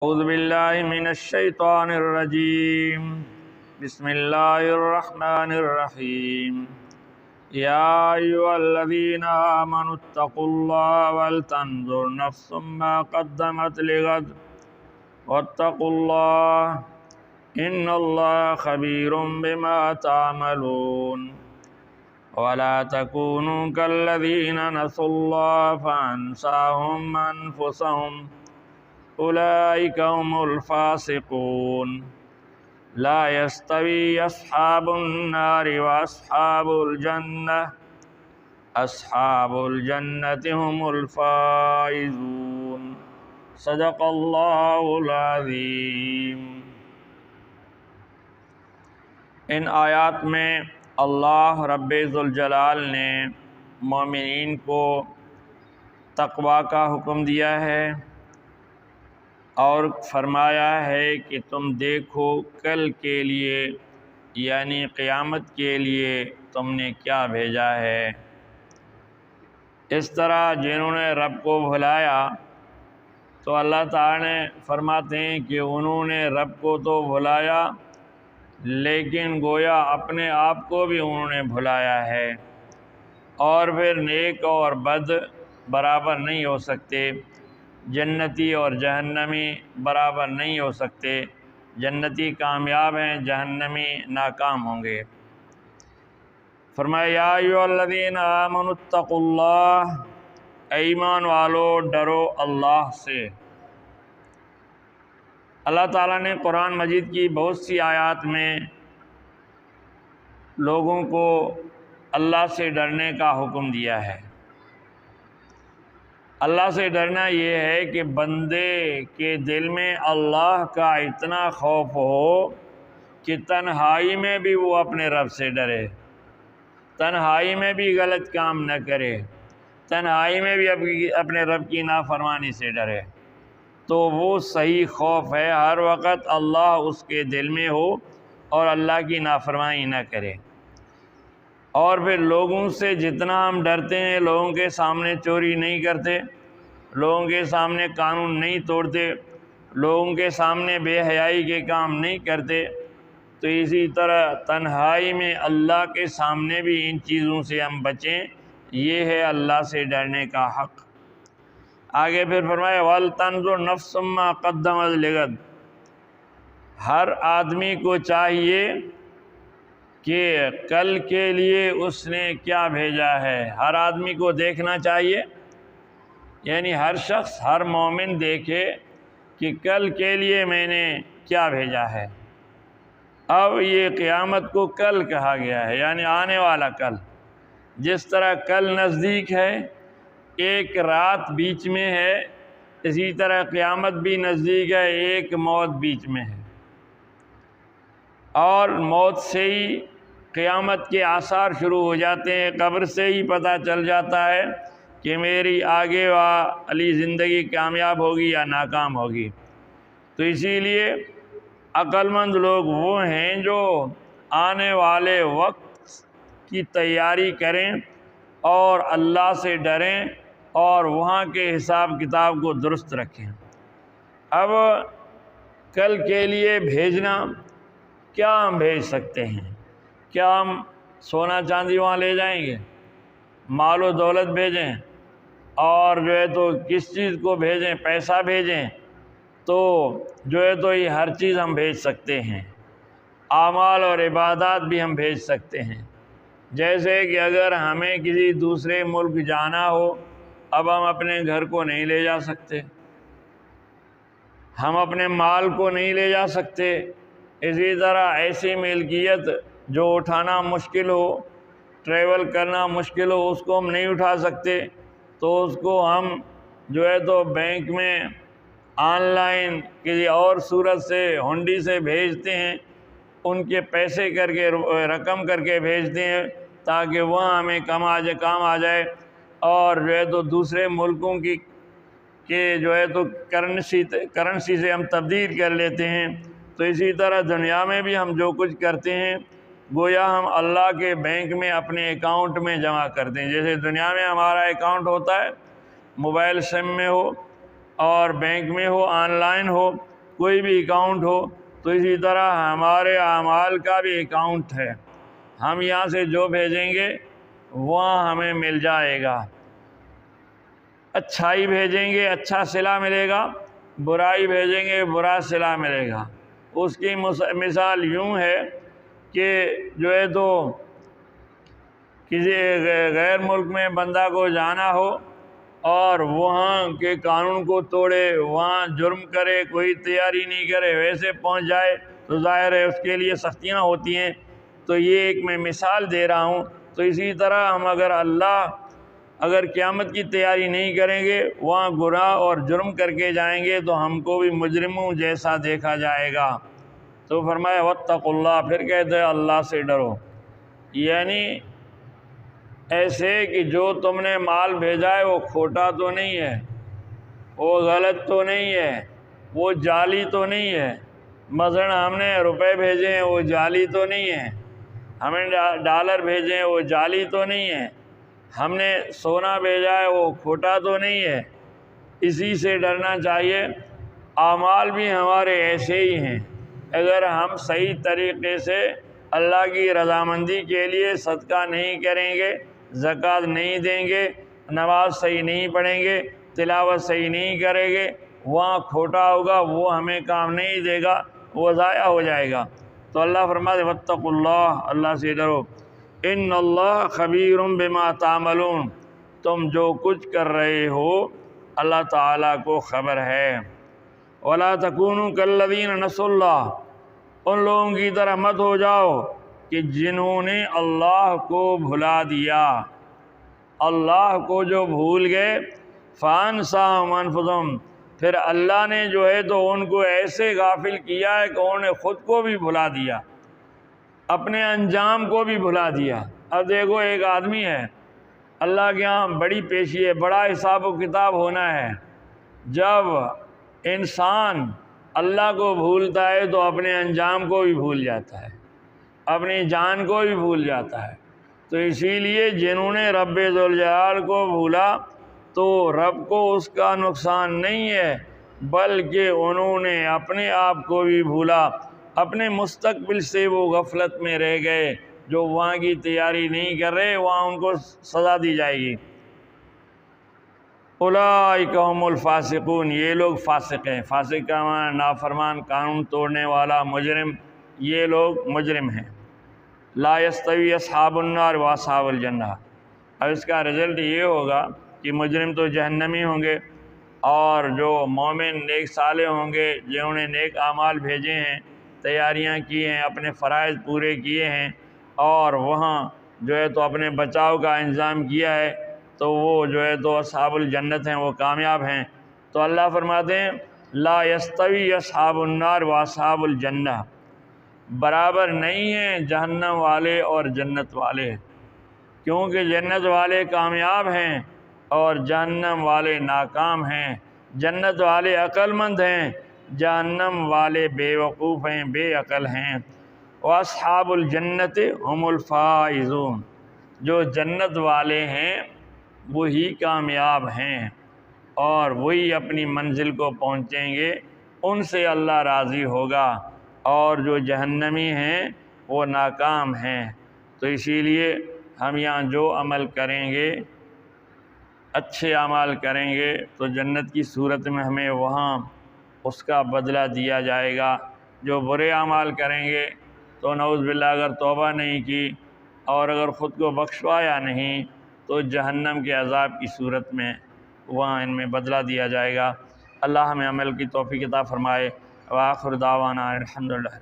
اعوذ باللہ من الشیطان الرجیم بسم اللہ الرحمن الرحیم یا ایھا الذین آمنوا اتقوا اللہ ولتنظر نفس ما قدمت لغد واتقوا اللہ ان اللہ خبیر بما تعملون ولا تکونوا کالذین نسوا اللہ فانساهم انفسهم اولئک هم الفاسقون لا يستوي اصحاب النار واصحاب الجنہ اصحاب الجنة هم الفائزون صدق اللہ العظیم۔ ان آیات میں اللہ رب ذوالجلال نے مومنین کو تقوی کا حکم دیا ہے اور فرمایا ہے کہ تم دیکھو کل کے لیے یعنی قیامت کے لیے تم نے کیا بھیجا ہے۔ اس طرح جنہوں نے رب کو بھلایا تو اللہ تعالیٰ نے فرماتے ہیں کہ انہوں نے رب کو تو بھلایا لیکن گویا اپنے آپ کو بھی انہوں نے بھلایا ہے، اور پھر نیک اور بد برابر نہیں ہو سکتے، جنتی اور جہنمی برابر نہیں ہو سکتے، جنتی کامیاب ہیں، جہنمی ناکام ہوں گے۔ فرمایا یا ایھا الذین آمنوا اتقوا اللہ، اے ایمان والو ڈرو اللہ سے۔ اللہ تعالیٰ نے قرآن مجید کی بہت سی آیات میں لوگوں کو اللہ سے ڈرنے کا حکم دیا ہے۔ اللہ سے ڈرنا یہ ہے کہ بندے کے دل میں اللہ کا اتنا خوف ہو کہ تنہائی میں بھی وہ اپنے رب سے ڈرے، تنہائی میں بھی غلط کام نہ کرے، تنہائی میں بھی اپنے رب کی نافرمانی سے ڈرے، تو وہ صحیح خوف ہے، ہر وقت اللہ اس کے دل میں ہو اور اللہ کی نافرمانی نہ کرے۔ اور پھر لوگوں سے جتنا ہم ڈرتے ہیں، لوگوں کے سامنے چوری نہیں کرتے، لوگوں کے سامنے قانون نہیں توڑتے، لوگوں کے سامنے بے حیائی کے کام نہیں کرتے، تو اسی طرح تنہائی میں اللہ کے سامنے بھی ان چیزوں سے ہم بچیں، یہ ہے اللہ سے ڈرنے کا حق۔ آگے پھر فرمایا وَلْتَنْظُرْ نَفْسٌ مَّا قَدَّمَتْ لِغَدٍ، ہر آدمی کو چاہیے کہ کل کے لیے اس نے کیا بھیجا ہے، ہر آدمی کو دیکھنا چاہیے، یعنی ہر شخص، ہر مومن دیکھے کہ کل کے لیے میں نے کیا بھیجا ہے۔ اب یہ قیامت کو کل کہا گیا ہے، یعنی آنے والا کل، جس طرح کل نزدیک ہے، ایک رات بیچ میں ہے، اسی طرح قیامت بھی نزدیک ہے، ایک موت بیچ میں ہے، اور موت سے ہی قیامت کے آثار شروع ہو جاتے ہیں، قبر سے ہی پتہ چل جاتا ہے کہ میری آگے والی زندگی کامیاب ہوگی یا ناکام ہوگی۔ تو اسی لیے عقل مند لوگ وہ ہیں جو آنے والے وقت کی تیاری کریں اور اللہ سے ڈریں اور وہاں کے حساب کتاب کو درست رکھیں۔ اب کل کے لیے بھیجنا، کیا ہم بھیج سکتے ہیں؟ کیا ہم سونا چاندی وہاں لے جائیں گے، مال و دولت بھیجیں، اور جو ہے تو کس چیز کو بھیجیں، پیسہ بھیجیں؟ تو جو ہے تو یہ ہر چیز ہم بھیج سکتے ہیں، اعمال اور عبادات بھی ہم بھیج سکتے ہیں۔ جیسے کہ اگر ہمیں کسی دوسرے ملک جانا ہو، اب ہم اپنے گھر کو نہیں لے جا سکتے، ہم اپنے مال کو نہیں لے جا سکتے، اسی طرح ایسی ملکیت جو اٹھانا مشکل ہو، ٹریول کرنا مشکل ہو، اس کو ہم نہیں اٹھا سکتے، تو اس کو ہم جو ہے تو بینک میں آن لائن کسی اور صورت سے ہنڈی سے بھیجتے ہیں، ان کے پیسے کر کے رقم کر کے بھیجتے ہیں تاکہ وہاں ہمیں کام آ جائے، اور جو ہے تو دوسرے ملکوں کی جو ہے تو کرنسی سے ہم تبدیل کر لیتے ہیں۔ تو اسی طرح دنیا میں بھی ہم جو کچھ کرتے ہیں گویا ہم اللہ کے بینک میں اپنے اکاؤنٹ میں جمع کرتے ہیں۔ جیسے دنیا میں ہمارا اکاؤنٹ ہوتا ہے، موبائل سم میں ہو اور بینک میں ہو، آن لائن ہو، کوئی بھی اکاؤنٹ ہو تو اسی طرح ہمارے اعمال کا بھی اکاؤنٹ ہے، ہم یہاں سے جو بھیجیں گے وہاں ہمیں مل جائے گا۔ اچھائی بھیجیں گے اچھا صلہ ملے گا، برائی بھیجیں گے برا صلہ ملے گا۔ اس کی مثال یوں ہے کہ جو ہے تو کسی غیر ملک میں بندہ کو جانا ہو اور وہاں کے قانون کو توڑے، وہاں جرم کرے، کوئی تیاری نہیں کرے، ویسے پہنچ جائے تو ظاہر ہے اس کے لیے سختیاں ہوتی ہیں۔ تو یہ ایک میں مثال دے رہا ہوں۔ تو اسی طرح ہم اگر قیامت کی تیاری نہیں کریں گے، وہاں گناہ اور جرم کر کے جائیں گے تو ہم کو بھی مجرموں جیسا دیکھا جائے گا۔ تو فرمایا واتقوا اللہ، پھر کہتے ہیں اللہ سے ڈرو، یعنی ایسے کہ جو تم نے مال بھیجا ہے وہ کھوٹا تو نہیں ہے، وہ غلط تو نہیں ہے، وہ جعلی تو نہیں ہے۔ مثلا ہم نے روپے بھیجے ہیں وہ جعلی تو نہیں ہے، ہمیں ڈالر بھیجے ہیں وہ جعلی تو نہیں ہے، ہم نے سونا بھیجا ہے وہ کھوٹا تو نہیں ہے۔ اسی سے ڈرنا چاہیے۔ اعمال بھی ہمارے ایسے ہی ہیں، اگر ہم صحیح طریقے سے اللہ کی رضامندی کے لیے صدقہ نہیں کریں گے، زکوٰۃ نہیں دیں گے، نماز صحیح نہیں پڑھیں گے، تلاوت صحیح نہیں کریں گے، وہاں کھوٹا ہوگا، وہ ہمیں کام نہیں دے گا، وہ ضائع ہو جائے گا۔ تو اللہ فرماتے واتقوا اللہ، اللہ سے ڈرو، ان اللہ خبیر بما تعملون، تم جو کچھ کر رہے ہو اللہ تعالیٰ کو خبر ہے۔ ولا تکونوا کالذین نسوا اللہ، ان لوگوں کی طرح مت ہو جاؤ کہ جنہوں نے اللہ کو بھلا دیا، اللہ کو جو بھول گئے، فانساہم انفسہم، پھر اللہ نے جو ہے تو ان کو ایسے غافل کیا ہے کہ انہوں نے خود کو بھی بھلا دیا، اپنے انجام کو بھی بھلا دیا۔ اب دیکھو ایک آدمی ہے، اللہ کے ہاں بڑی پیشی ہے، بڑا حساب و کتاب ہونا ہے۔ جب انسان اللہ کو بھولتا ہے تو اپنے انجام کو بھی بھول جاتا ہے، اپنی جان کو بھی بھول جاتا ہے۔ تو اسی لیے جنہوں نے رب ذوالجلال کو بھولا تو رب کو اس کا نقصان نہیں ہے، بلکہ انہوں نے اپنے آپ کو بھی بھولا، اپنے مستقبل سے وہ غفلت میں رہ گئے، جو وہاں کی تیاری نہیں کر رہے وہاں ان کو سزا دی جائے گی۔ اولئک هم الفاسقون، یہ لوگ فاسق ہیں، فاسق کا معنی نافرمان، قانون توڑنے والا، مجرم، یہ لوگ مجرم ہیں۔ لا یستوی اصحاب النار و اصحاب الجنہ، اب اس کا رزلٹ یہ ہوگا کہ مجرم تو جہنمی ہوں گے، اور جو مومن نیک صالح ہوں گے جنہوں نے نیک اعمال بھیجے ہیں، تیاریاں کی ہیں، اپنے فرائض پورے کیے ہیں، اور وہاں جو ہے تو اپنے بچاؤ کا انتظام کیا ہے، تو وہ جو ہے تو اصحاب الجنت ہیں، وہ کامیاب ہیں۔ تو اللہ فرماتے ہیں لا یستوی اصحاب النار و اصحاب الجنہ، برابر نہیں ہیں جہنم والے اور جنت والے، کیونکہ جنت والے کامیاب ہیں اور جہنم والے ناکام ہیں۔ جنت والے عقل مند ہیں، جہنم والے بے وقوف ہیں، بے عقل ہیں۔ واصحاب الجنت هم الفائزون، جو جنت والے ہیں وہی کامیاب ہیں اور وہی اپنی منزل کو پہنچیں گے، ان سے اللہ راضی ہوگا، اور جو جہنمی ہیں وہ ناکام ہیں۔ تو اسی لیے ہم یہاں جو عمل کریں گے، اچھے اعمال کریں گے تو جنت کی صورت میں ہمیں وہاں اس کا بدلہ دیا جائے گا۔ جو برے اعمال کریں گے تو نعوذ باللہ اگر توبہ نہیں کی اور اگر خود کو بخشوایا نہیں تو جہنم کے عذاب کی صورت میں وہاں ان میں بدلہ دیا جائے گا۔ اللہ ہمیں عمل کی توفیق عطا فرمائے۔ وآخر دعوانا الحمدللہ۔